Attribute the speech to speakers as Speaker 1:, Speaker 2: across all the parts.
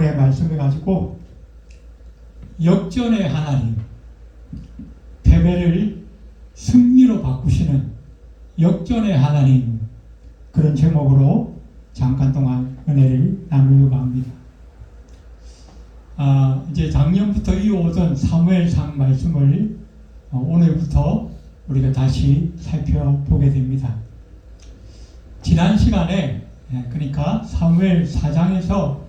Speaker 1: 본문의 말씀을 가지고 역전의 하나님, 패배를 승리로 바꾸시는 역전의 하나님, 그런 제목으로 잠깐 동안 은혜를 나누려고 합니다. 이제 작년부터 이어오던 사무엘상 말씀을 오늘부터 우리가 다시 살펴보게 됩니다. 지난 시간에, 그러니까 사무엘 4장에서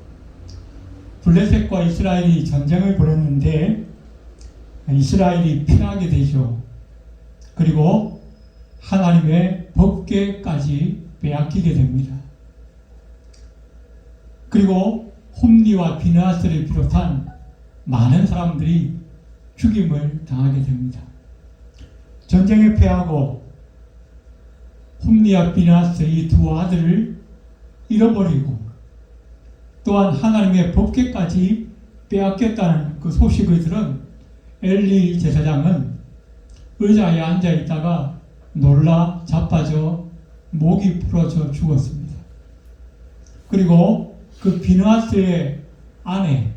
Speaker 1: 블레셋과 이스라엘이 전쟁을 벌였는데 이스라엘이 패하게 되죠. 그리고 하나님의 법궤까지 빼앗기게 됩니다. 그리고 홈리와 비느하스를 비롯한 많은 사람들이 죽임을 당하게 됩니다. 전쟁에 패하고 홈리와 비느하스 이 두 아들을 잃어버리고 또한 하나님의 법궤까지 빼앗겼다는 그 소식을 들은 엘리 제사장은 의자에 앉아 있다가 놀라 자빠져 목이 부러져 죽었습니다. 그리고 그 비느하스의 아내,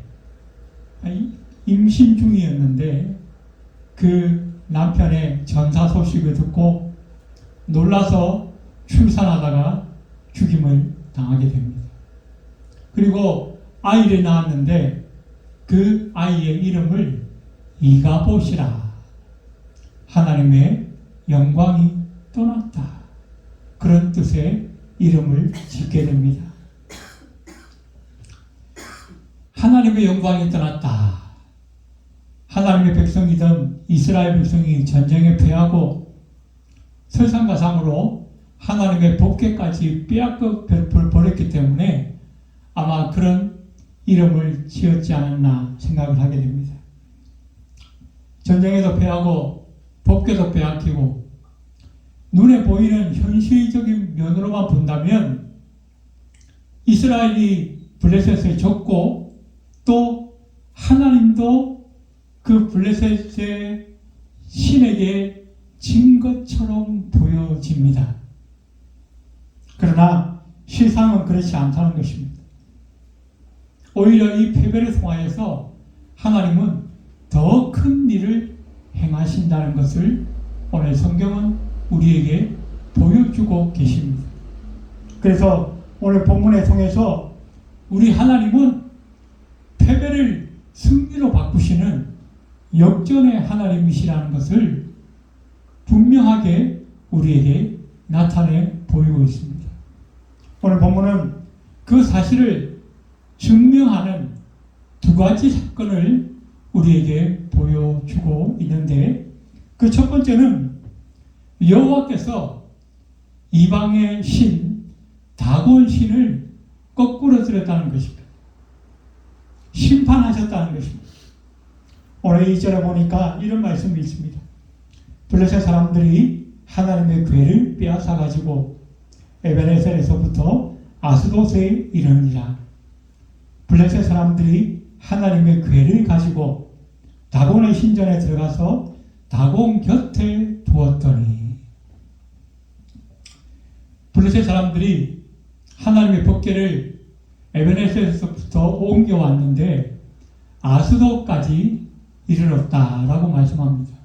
Speaker 1: 임신 중이었는데 그 남편의 전사 소식을 듣고 놀라서 출산하다가 죽임을 당하게 됩니다. 그리고 아이를 낳았는데 그 아이의 이름을 이가봇이라, 하나님의 영광이 떠났다, 그런 뜻의 이름을 짓게 됩니다. 하나님의 영광이 떠났다. 하나님의 백성이던 이스라엘 백성이 전쟁에 패하고 설상가상으로 하나님의 법궤까지 빼앗겨 버렸기 때문에 아마 그런 이름을 지었지 않았나 생각을 하게 됩니다. 전쟁에서 패하고 법궤도 빼앗기고 눈에 보이는 현실적인 면으로만 본다면 이스라엘이 블레셋을 졌고 또 하나님도 그 블레셋의 신에게 진 것처럼 보여집니다. 그러나 실상은 그렇지 않다는 것입니다. 오히려 이 패배를 통하여서 하나님은 더 큰 일을 행하신다는 것을 오늘 성경은 우리에게 보여주고 계십니다. 그래서 오늘 본문을 통해서 우리 하나님은 패배를 승리로 바꾸시는 역전의 하나님이시라는 것을 분명하게 우리에게 나타내 보이고 있습니다. 오늘 본문은 그 사실을 증명하는 두 가지 사건을 우리에게 보여주고 있는데, 그 첫 번째는 여호와께서 이방의 신 다곤 신을 거꾸로 들였다는 것입니다. 심판하셨다는 것입니다. 오늘 2절에 보니까 이런 말씀이 있습니다. 블레셋 사람들이 하나님의 궤를 빼앗아 가지고 에베네셀에서부터 아스돗에 이르니라. 블레셋 사람들이 하나님의 궤를 가지고 다곤의 신전에 들어가서 다곤 곁에 두었더니, 블레셋 사람들이 하나님의 법궤를 에베네셀에서부터 옮겨왔는데 아스돗까지 이르렀다라고 말씀합니다.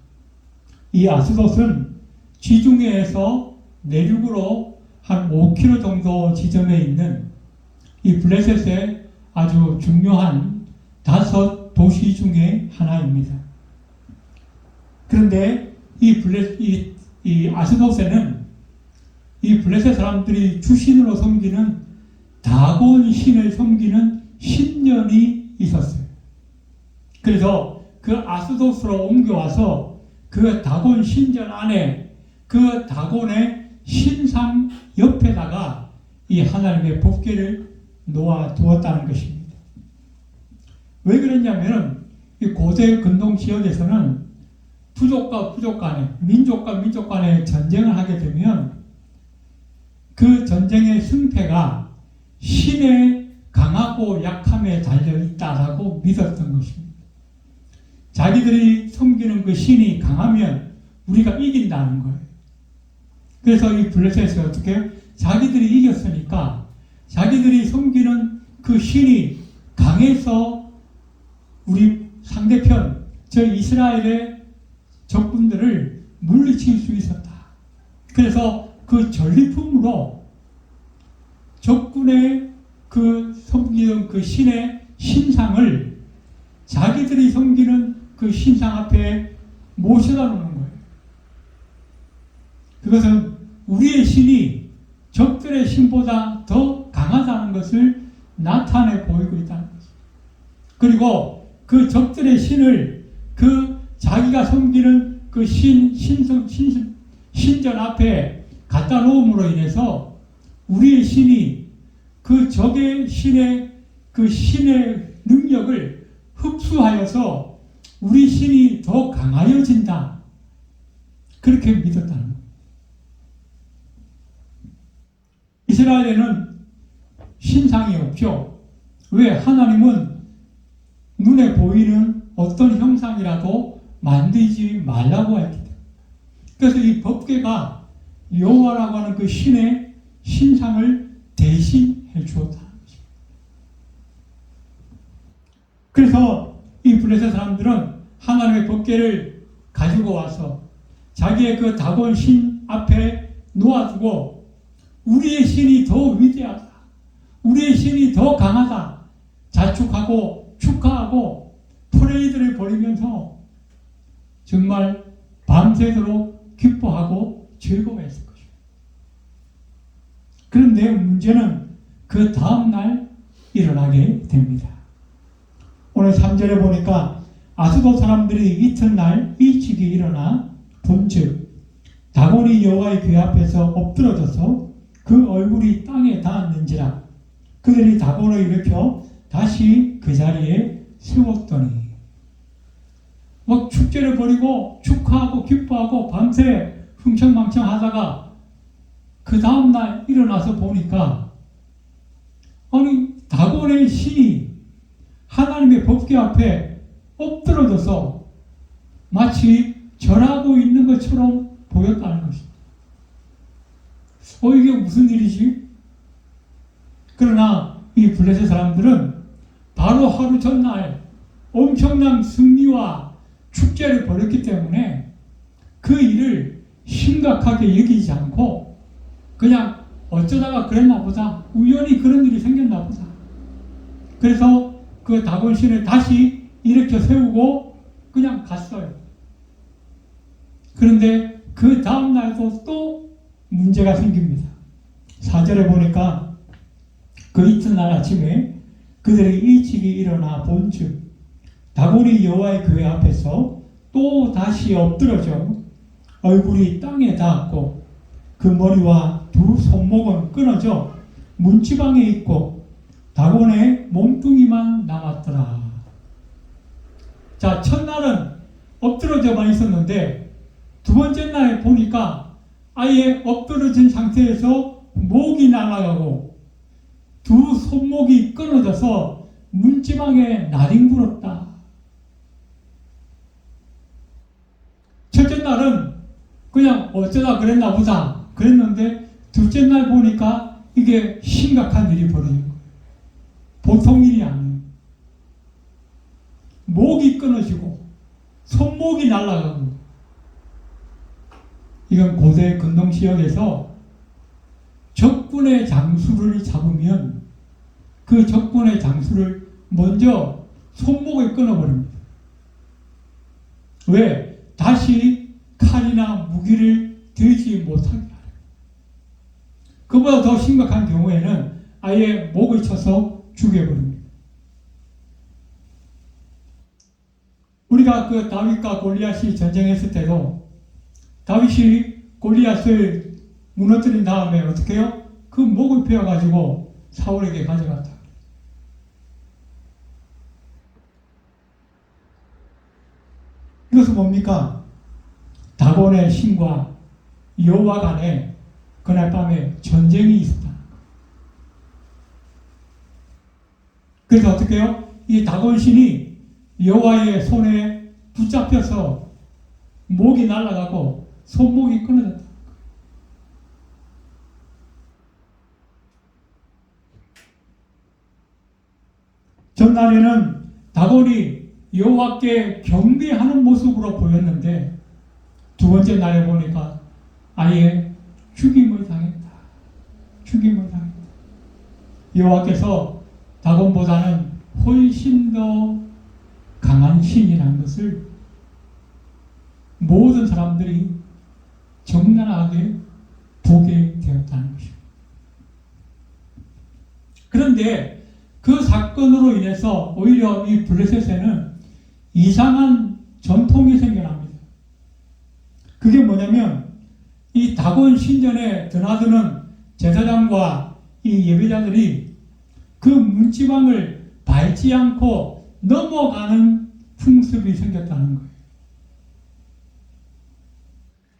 Speaker 1: 이 아스돗은 지중해에서 내륙으로 한 5km 정도 지점에 있는 이 블레셋의 아주 중요한 5 도시 중에 하나입니다. 그런데 이 아스돗에는 이 블레셋 사람들이 주신으로 섬기는 다곤 신을 섬기는 신전이 있었어요. 그래서 그 아스돗으로 옮겨와서 그 다곤 신전 안에 그 다곤의 신상 옆에다가 이 하나님의 법궤를 놓아 두었다는 것입니다. 왜 그랬냐면 이 고대 근동 지역에서는 부족과 부족 간에, 민족과 민족 간에 전쟁을 하게 되면 그 전쟁의 승패가 신의 강하고 약함에 달려있다라고 믿었던 것입니다. 자기들이 섬기는 그 신이 강하면 우리가 이긴다는 거예요. 그래서 이 블레셋이 어떻게 자기들이 이겼으니까 자기들이 섬기는 그 신이 강해서 우리 상대편 저 이스라엘의 적군들을 물리칠 수 있었다. 그래서 그 전리품으로 적군의 그 섬기던 그 신의 신상을 자기들이 섬기는 그 신상 앞에 모셔다 놓는 거예요. 그것은 우리의 신이 적들의 신보다 더 강하다는 것을 나타내 보이고 있다는 것입니다. 그리고 그 적들의 신을 그 자기가 섬기는 그 신전 앞에 갖다 놓음으로 인해서 우리의 신이 그 적의 신의 그 신의 능력을 흡수하여서 우리 신이 더 강하여진다. 그렇게 믿었다는 거예요. 이스라엘에는 신상이 없죠. 왜? 하나님은 눈에 보이는 어떤 형상이라도 만들지 말라고 했기 때문에. 그래서 이 법궤가 여호와라고 하는 그 신의 신상을 대신해 주었다는 것입니다. 그래서 이 블레셋 사람들은 하나님의 법궤를 가지고 와서 자기의 그 다곤 신 앞에 놓아두고 우리의 신이 더 위대하다. 우리의 신이 더 강하다. 자축하고 축하하고 프레이드를 벌이면서 정말 밤새도록 기뻐하고 즐거워했을 것입니다. 그런데 문제는 그 다음날 일어나게 됩니다. 오늘 3절에 보니까 아수도 사람들이 이튿날 일찍이 일어나 본즉 다곤이 여호와의 궤 앞에서 엎드러져서 그 얼굴이 땅에 닿았는지라 그들이 다곤을 일으켜 다시 그 자리에 세웠더니 막 축제를 벌이고 축하하고 기뻐하고 밤새 흥청망청 하다가 그 다음날 일어나서 보니까 아니 다곤의 신이 하나님의 법궤 앞에 엎드러져서 마치 절하고 있는 것처럼 보였다는 것입니다. 이게 무슨 일이지? 그러나 이 블레셋 사람들은 바로 하루 전날 엄청난 승리와 축제를 벌였기 때문에 그 일을 심각하게 여기지 않고 그냥 어쩌다가 그랬나 보다. 우연히 그런 일이 생겼나 보다. 그래서 그 다곤 신을 다시 일으켜 세우고 그냥 갔어요. 그런데 그 다음날도 또 문제가 생깁니다. 4절에 보니까 그 이튿날 아침에 그들이 일찍이 일어나 본즉 다곤이 여호와의 궤 앞에서 또 다시 엎드러져 얼굴이 땅에 닿았고 그 머리와 두 손목은 끊어져 문지방에 있고 다곤의 몸뚱이만 남았더라. 자, 첫날은 엎드러져만 있었는데 두 번째 날에 보니까 아예 엎드러진 상태에서 목이 날아가고 두 손목이 끊어져서 문지방에 나뒹굴었다. 첫째 날은 그냥 어쩌다 그랬나 보다 그랬는데 둘째 날 보니까 이게 심각한 일이 벌어진 거예요. 보통 일이 아니에요. 목이 끊어지고 손목이 날아가고 이건 고대 근동지역에서 적군의 장수를 잡으면 그 적군의 장수를 먼저 손목을 끊어버립니다. 왜? 다시 칼이나 무기를 들지 못하게 하려. 그보다 더 심각한 경우에는 아예 목을 쳐서 죽여버립니다. 우리가 그 다윗과 골리앗이 전쟁했을 때도 다윗이 골리앗을 무너뜨린 다음에 어떻게 해요? 그 목을 베어가지고 사울에게 가져갔다. 이것은 뭡니까? 다곤의 신과 여호와 간에 그날 밤에 전쟁이 있었다. 그래서 어떻게 해요? 이 다곤 신이 여호와의 손에 붙잡혀서 목이 날아가고 손목이 끊어졌다. 전날에는 다곤이 여호와께 경배하는 모습으로 보였는데 두 번째 날에 보니까 아예 죽임을 당했다. 죽임을 당했다. 여호와께서 다곤보다는 훨씬 더 강한 신이라는 것을 모든 사람들이 적나라하게 보게 되었다는 것입니다. 그런데 그 사건으로 인해서 오히려 이 블레셋에는 이상한 전통이 생겨납니다. 그게 뭐냐면 이 다곤 신전에 드나드는 제사장과 이 예배자들이 그 문지방을 밟지 않고 넘어가는 풍습이 생겼다는 거예요.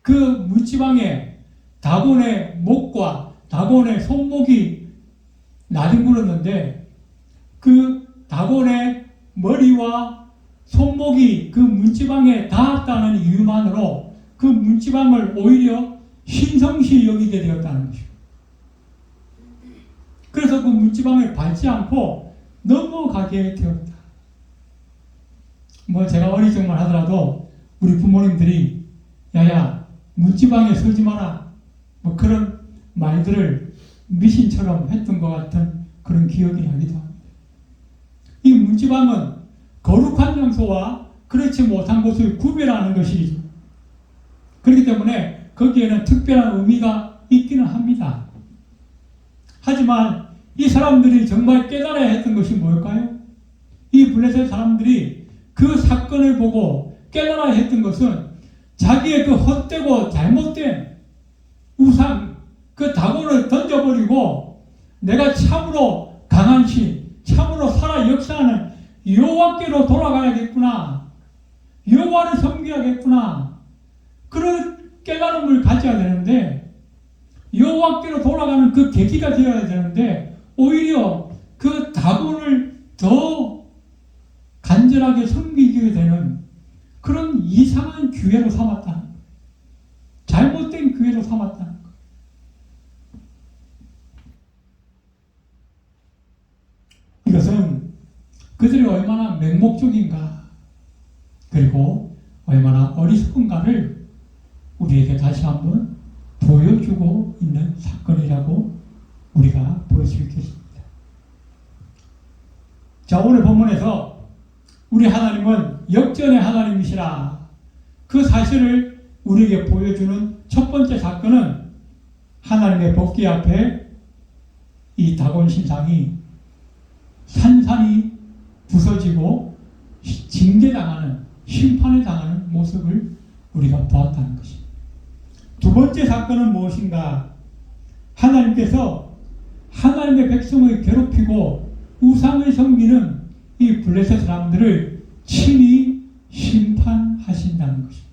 Speaker 1: 그 문지방에 다곤의 목과 다곤의 손목이 나뒹굴었는데 그 다곤의 머리와 손목이 그 문지방에 닿았다는 이유만으로 그 문지방을 오히려 신성시 여기게 되었다는 것이죠. 그래서 그 문지방을 밟지 않고 넘어가게 되었다. 뭐 제가 어릴 적만 하더라도 우리 부모님들이 야야 문지방에 서지 마라 뭐 그런 말들을 미신처럼 했던 것 같은 그런 기억이 나기도 합니다. 이 문지방은 거룩한 장소와 그렇지 못한 곳을 구별하는 것이죠. 그렇기 때문에 거기에는 특별한 의미가 있기는 합니다. 하지만 이 사람들이 정말 깨달아야 했던 것이 뭘까요? 이 블레셋 사람들이 그 사건을 보고 깨달아야 했던 것은 자기의 그 헛되고 잘못된 우상, 그 다곤을 던져버리고 내가 참으로 강한 신, 참으로 살아 역사하는 여호와께로 돌아가야겠구나. 여호와를 섬겨야겠구나. 그런 깨달음을 가져야 되는데 여호와께로 돌아가는 그 계기가 되어야 되는데 오히려 그 다곤을 더 간절하게 섬기게 되는 그런 이상한 기회로 삼았다는 거예요. 잘못된 기회로 삼았다는 거예요. 이것은 그들이 얼마나 맹목적인가 그리고 얼마나 어리석은가를 우리에게 다시 한번 보여주고 있는 사건이라고 우리가 볼 수 있겠습니다. 자, 오늘 본문에서 우리 하나님은 역전의 하나님이시라 그 사실을 우리에게 보여주는 첫 번째 사건은 하나님의 법궤 앞에 이 다곤 신상이 산산이 부서지고 징계당하는 심판을 당하는 모습을 우리가 보았다는 것입니다. 두 번째 사건은 무엇인가? 하나님께서 하나님의 백성을 괴롭히고 우상을 섬기는 이 블레셋 사람들을 친히 심판하신다는 것입니다.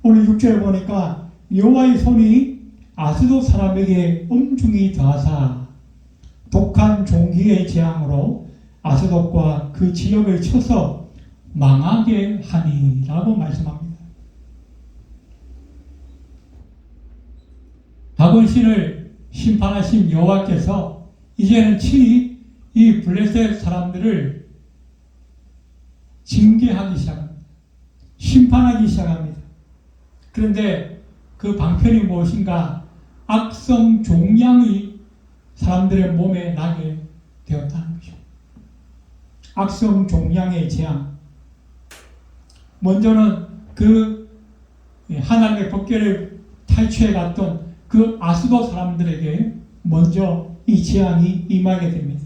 Speaker 1: 오늘 6절에 보니까 여호와의 손이 아스돗 사람에게 엄중히 더하사 독한 종기의 재앙으로 아스돗과 그 지역을 쳐서 망하게 하니라고 말씀합니다. 다곤 신을 심판하신 여호와께서 이제는 친히 이 블레셋 사람들을 징계하기 시작합니다. 심판하기 시작합니다. 그런데 그 방편이 무엇인가? 악성 종양이 사람들의 몸에 나게 되었다는 것이죠. 악성 종양의 재앙. 먼저는 그 하나님의 법궤를 탈취해 갔던 그 아스돗 사람들에게 먼저 이 재앙이 임하게 됩니다.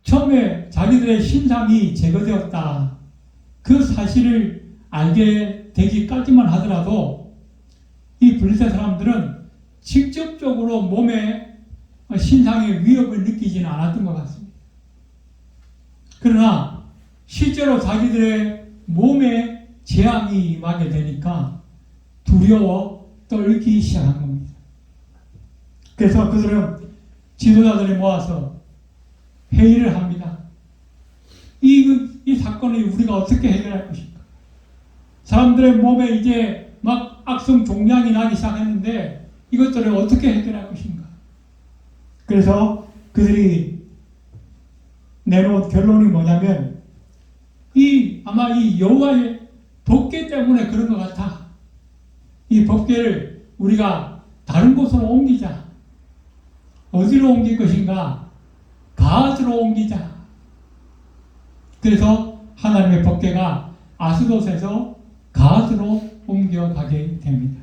Speaker 1: 처음에 자기들의 신상이 제거되었다. 그 사실을 알게 되기까지만 하더라도 이 블레셋 사람들은 직접적으로 몸에 신상의 위협을 느끼지는 않았던 것 같습니다. 그러나 실제로 자기들의 몸에 재앙이 임하게 되니까 두려워 떨기 시작한 겁니다. 그래서 그들은 지도자들이 모아서 회의를 합니다. 이 사건을 우리가 어떻게 해결할 것인가? 사람들의 몸에 이제 막 악성 종양이 나기 시작했는데 이것들을 어떻게 해결할 것인가? 그래서 그들이 내놓은 결론이 뭐냐면 아마 이 여호와의 법궤 때문에 그런 것 같아. 이 법궤를 우리가 다른 곳으로 옮기자. 어디로 옮길 것인가? 가앗으로 옮기자. 그래서 하나님의 법궤가 아스돗에서 가앗으로 옮겨가게 됩니다.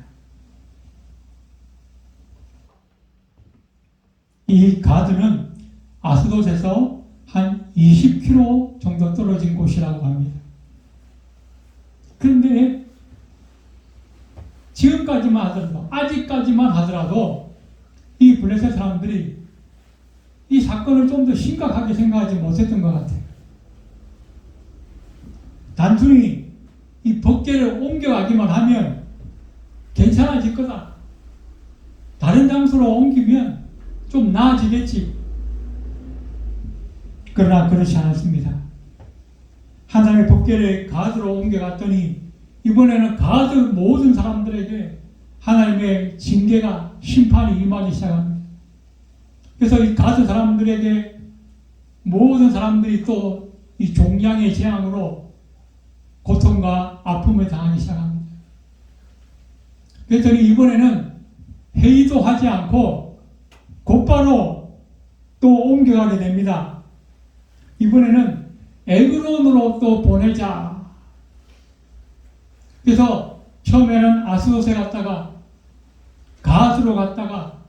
Speaker 1: 이 가드는 아스돗에서 한 20km 정도 떨어진 곳이라고 합니다. 그런데 아직까지만 하더라도 이 블레셋 사람들이 이 사건을 좀 더 심각하게 생각하지 못했던 것 같아요. 단순히 이 법궤를 옮겨가기만 하면 괜찮아질 거다. 다른 장소로 옮기면 좀 나아지겠지. 그러나 그렇지 않았습니다. 하나님의 법궤를 가드로 옮겨갔더니 이번에는 가드 모든 사람들에게 하나님의 징계가 심판이 임하기 시작합니다. 그래서 이 가드 사람들에게 모든 사람들이 또 이 종양의 재앙으로 고통과 아픔을 당하기 시작합니다. 그랬더니 이번에는 회의도 하지 않고 곧바로 또 옮겨가게 됩니다. 이번에는 에그론으로 또 보내자. 그래서 처음에는 아스돗에 갔다가 가앗으로 갔다가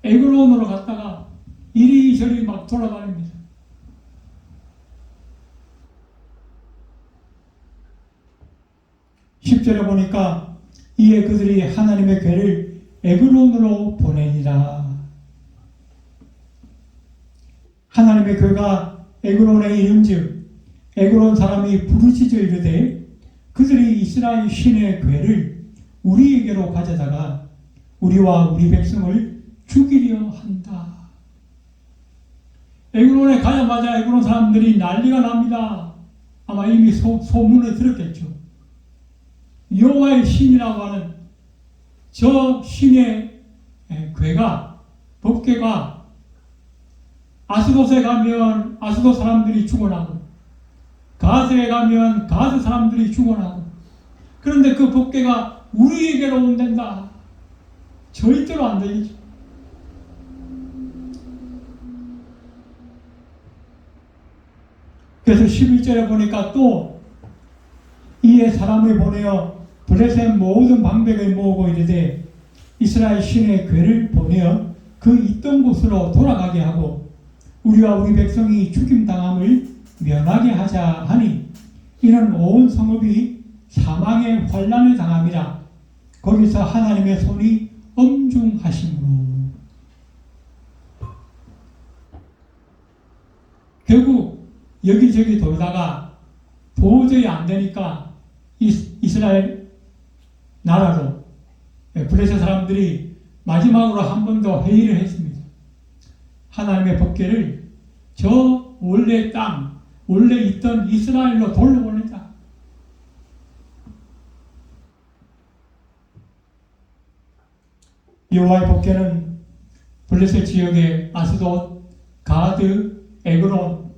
Speaker 1: 에그론으로 갔다가 이리저리 막 돌아다닙니다. (10절에) 보니까 이에 그들이 하나님의 궤를 에그론으로 보내니라. 하나님의 궤가 에그론에 이른즉 에그론 사람이 부르짖어 이르되 그들이 이스라엘 신의 궤를 우리에게로 가져다가 우리와 우리 백성을 죽이려 한다. 에그론에 가자마자 에그론 사람들이 난리가 납니다. 아마 이미 소문을 들었겠죠. 여호와의 신이라고 하는 저 신의 궤가, 법궤가 아스돗에 가면 아스돗 사람들이 죽어나고 가스에 가면 가스 사람들이 죽어나고, 그런데 그 법궤가 우리에게로 온단다. 절대로 안 되겠죠. 그래서 11절에 보니까 또 이에 사람을 보내어 블레셋 모든 방백을 모으고 이르되 이스라엘 신의 궤를 보내어 그 있던 곳으로 돌아가게 하고 우리와 우리 백성이 죽임당함을 면하게 하자 하니 이는 온 성읍이 사망의 환난을 당함이라. 거기서 하나님의 손이 엄중하심으로. 결국 여기저기 돌다가 도저히 안 되니까 이스라엘 나라로 블레셋 사람들이 마지막으로 한 번 더 회의를 했습니다. 하나님의 법궤를 저 원래 땅, 원래 있던 이스라엘로 돌려보내자. 여호와의 법궤는 블레셋 지역의 아스돗, 가드, 에그론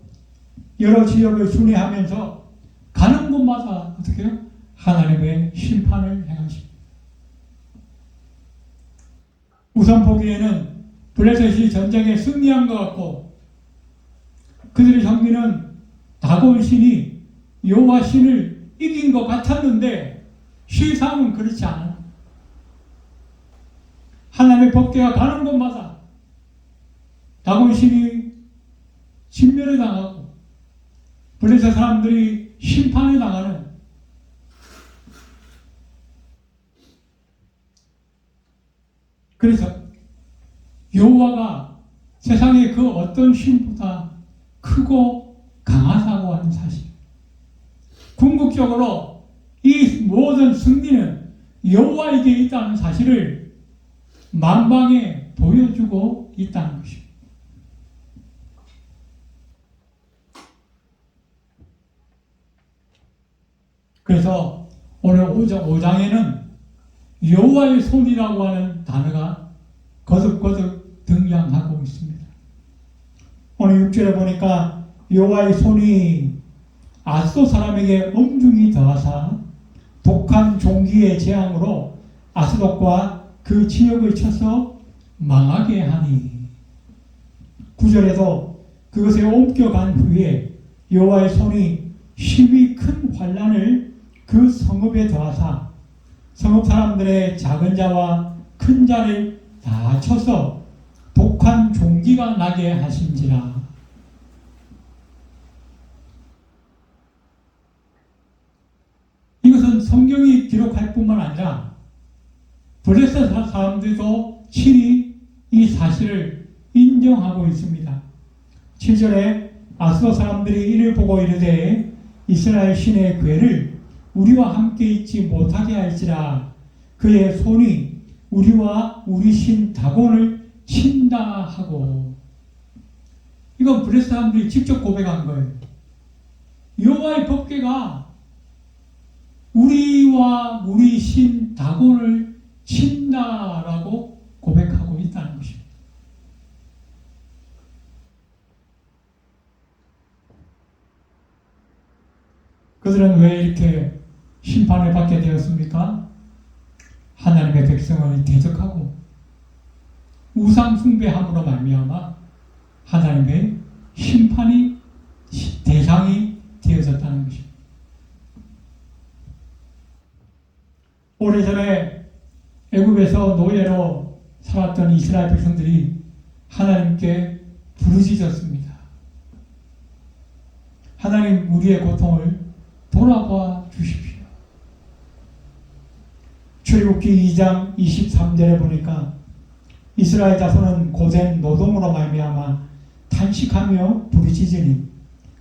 Speaker 1: 여러 지역을 순회하면서 가는 곳마다 어떻게 해요? 하나님의 심판을 행하십니다. 우선 보기에는 블레셋이 전쟁에 승리한 것 같고 그들의 정비는 다곤 신이 여호와 신을 이긴 것 같았는데 실상은 그렇지 않아요. 하나님의 법궤가 가는 곳마다 다곤 신이 진멸을 당하고 블레셋 사람들이 심판을 당하는, 그래서 여호와가 세상의 그 어떤 신보다 크고 강하다고 하는 사실, 궁극적으로 이 모든 승리는 여호와에게 있다는 사실을 만방에 보여주고 있다는 것입니다. 그래서 오늘 5장에는 여호와의 손이라고 하는 단어가 거듭거듭 등장하고 있습니다. 오늘 6절에 보니까 여호와의 손이 앗소 사람에게 엄중히 더하사 독한 종기의 재앙으로 아스돗과 그 지역을 쳐서 망하게 하니. 9절에도 그것에 옮겨간 후에 여호와의 손이 심히 큰 환난을 그 성읍에 더하사 성읍 사람들의 작은 자와 큰 자를 다 쳐서 독한 종기가 나게 하신지라. 이것은 성경이 기록할 뿐만 아니라 블레셋 사람들도 친히 이 사실을 인정하고 있습니다. 7절에 아스돗 사람들이 이를 보고 이르되 이스라엘 신의 괴를 우리와 함께 있지 못하게 할지라. 그의 손이 우리와 우리 신 다곤을 친다 하고. 이건 블레셋 사람들이 직접 고백한 거예요. 여호와의 법궤가 우리와 우리 신 다곤을 친다라고 고백하고 있다는 것입니다. 그들은 왜 이렇게 심판을 받게 되었습니까? 하나님의 백성을 대적하고 우상 숭배함으로 말미암아 하나님의 심판이 대상이 되어졌다는 것입니다. 오래전에 애굽에서 노예로 살았던 이스라엘 백성들이 하나님께 부르짖었습니다. 하나님, 우리의 고통을 돌아봐 주십시오. 출애굽기 2장 23절에 보니까 이스라엘 자손은 고된 노동으로 말미암아 탄식하며 부르짖으니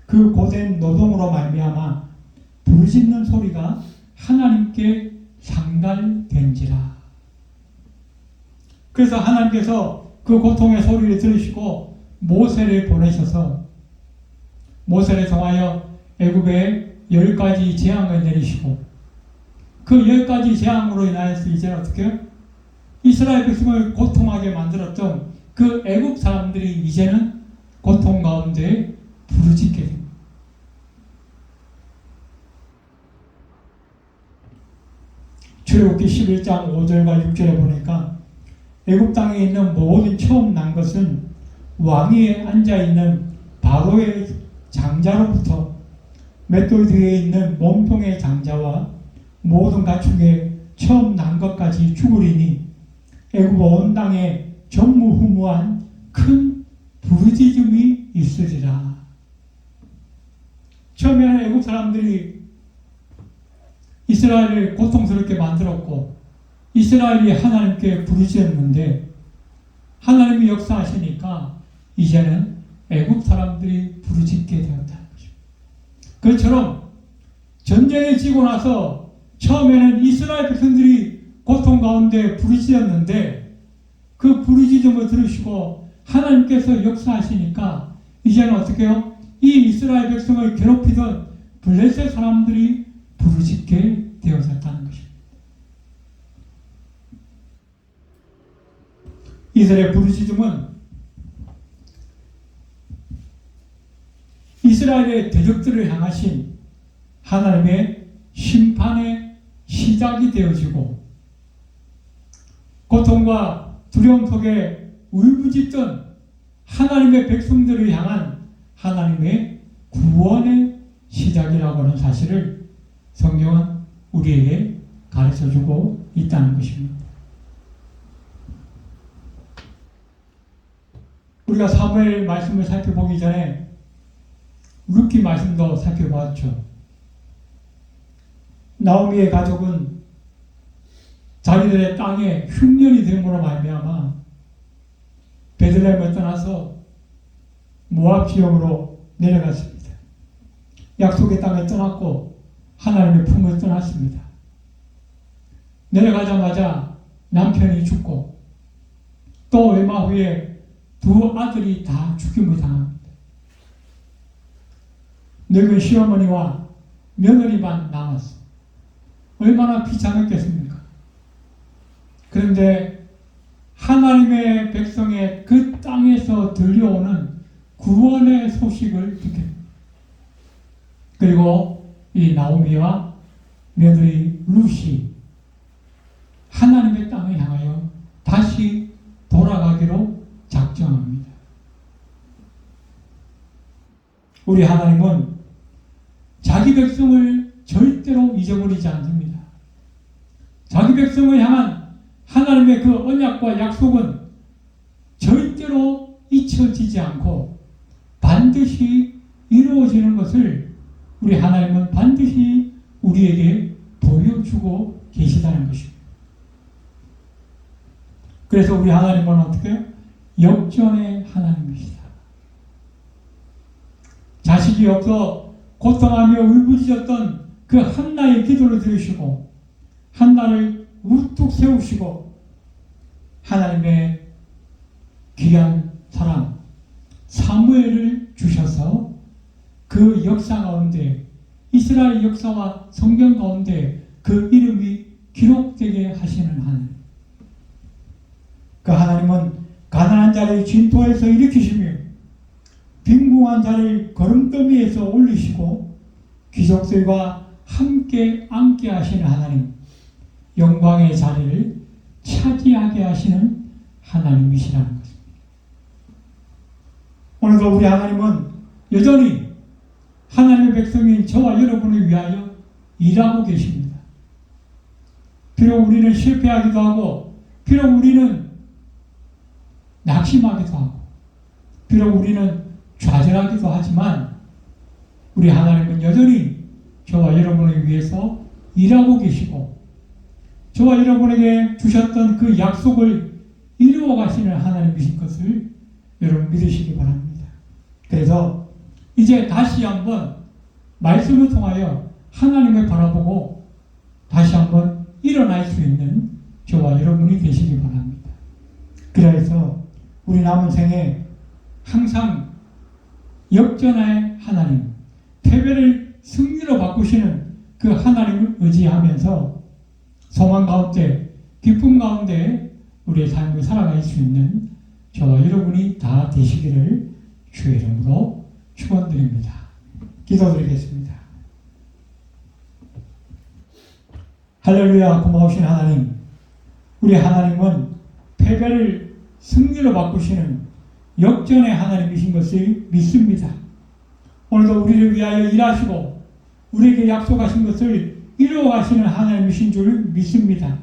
Speaker 1: 그 고된 노동으로 말미암아 부르짖는 소리가 하나님께 상달된지라. 그래서 하나님께서 그 고통의 소리를 들으시고 모세를 보내셔서 모세를 통하여 애굽에 10가지 재앙을 내리시고 그 10가지 재앙으로 인하여서 이제 어떻게 해요? 이스라엘 백성을 고통하게 만들었던 그 애굽 사람들이 이제는 고통 가운데 부르짖게 됩니다. 출애굽기 11장 5절과 6절에 보니까 애굽 땅에 있는 모든 처음 난 것은 왕위에 앉아있는 바로의 장자로부터 맷돌 뒤에 있는 몸통의 장자와 모든 가축의 처음 난 것까지 죽으리니 애굽 온 땅에 전무후무한 큰 부르짖음이 있으리라. 처음에는 애굽 사람들이 이스라엘을 고통스럽게 만들었고 이스라엘이 하나님께 부르짖었는데 하나님이 역사하시니까 이제는 애굽 사람들이 부르짖게 되었다는 것입니다. 그처럼 전쟁에 지고 나서 처음에는 이스라엘 백성들이 고통 가운데 부르짖었는데 그 부르짖음을 들으시고 하나님께서 역사하시니까 이제는 어떻게 해요? 이 이스라엘 백성을 괴롭히던 블레셋 사람들이 부르짖게 되어졌다는 것입니다. 이스라엘의 부르짖음은 이스라엘의 대적들을 향하신 하나님의 심판의 시작이 되어지고 고통과 두려움 속에 울부짖던 하나님의 백성들을 향한 하나님의 구원의 시작이라고 하는 사실을 성경은 우리에게 가르쳐주고 있다는 것입니다. 우리가 사무엘 말씀을 살펴보기 전에 룻기 말씀도 살펴보았죠. 나오미의 가족은 자기들의 땅에 흉년이 됨으로 말미암아 베들레헴을 떠나서 모압 지역으로 내려갔습니다. 약속의 땅을 떠났고 하나님의 품을 떠났습니다. 내려가자마자 남편이 죽고 또 얼마 후에 두 아들이 다 죽임을 당합니다. 늙은 시어머니와 며느리만 남았어. 얼마나 비참했겠습니까? 그런데 하나님의 백성의 그 땅에서 들려오는 구원의 소식을 듣게 됩니다. 그리고 이 나오미와 며느리 룻이 하나님의 땅을 향하여 다시 돌아가기로 작정합니다. 우리 하나님은 자기 백성을 절대로 잊어버리지 않습니다. 자기 백성을 향한 하나님의 그 언약과 약속은 절대로 잊혀지지 않고 반드시 이루어지는 것을 우리 하나님은 반드시 우리에게 보여주고 계시다는 것입니다. 그래서 우리 하나님은 어떻게? 역전의 하나님이시다. 자식이 없어 고통하며 울부짖었던 그 한나의 기도를 들으시고 한나를 우뚝 세우시고 하나님의 귀한 사람 사무엘을 주셔서 그 역사 가운데 이스라엘 역사와 성경 가운데 그 이름이 기록되게 하시는 하나님. 그 하나님은 가난한 자를 진토에서 일으키시며 빈궁한 자를 거름더미에서 올리시고 귀족들과 함께 앉게 하시는 하나님, 영광의 자리를 차지하게 하시는 하나님이시라는 것입니다. 오늘도 우리 하나님은 여전히 하나님의 백성인 저와 여러분을 위하여 일하고 계십니다. 비록 우리는 실패하기도 하고 비록 우리는 낙심하기도 하고 비록 우리는 좌절하기도 하지만 우리 하나님은 여전히 저와 여러분을 위해서 일하고 계시고 저와 여러분에게 주셨던 그 약속을 이루어 가시는 하나님이신 것을 여러분 믿으시기 바랍니다. 그래서 이제 다시 한번 말씀을 통하여 하나님을 바라보고 다시 한번 일어날 수 있는 저와 여러분이 되시기 바랍니다. 그래서 우리 남은 생에 항상 역전의 하나님, 패배를 승리로 바꾸시는 그 하나님을 의지하면서 소망 가운데, 기쁨 가운데 우리의 삶을 살아갈 수 있는 저와 여러분이 다 되시기를 주의 이름으로 축원드립니다. 기도드리겠습니다. 할렐루야. 고마우신 하나님, 우리 하나님은 패배를 승리로 바꾸시는 역전의 하나님이신 것을 믿습니다. 오늘도 우리를 위하여 일하시고 우리에게 약속하신 것을 이루어 가시는 하나님이신 줄 믿습니다.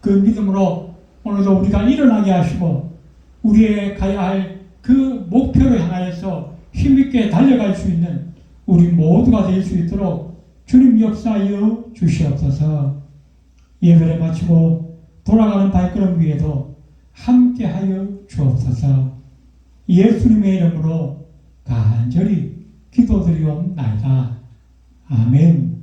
Speaker 1: 그 믿음으로 오늘도 우리가 일어나게 하시고 우리의 가야 할 그 목표를 향하여서 힘있게 달려갈 수 있는 우리 모두가 될 수 있도록 주님 역사하여 주시옵소서. 예배를 마치고 돌아가는 발걸음 위에도 함께하여 주옵소서. 예수님의 이름으로 간절히 기도드리옵나이다. 아멘.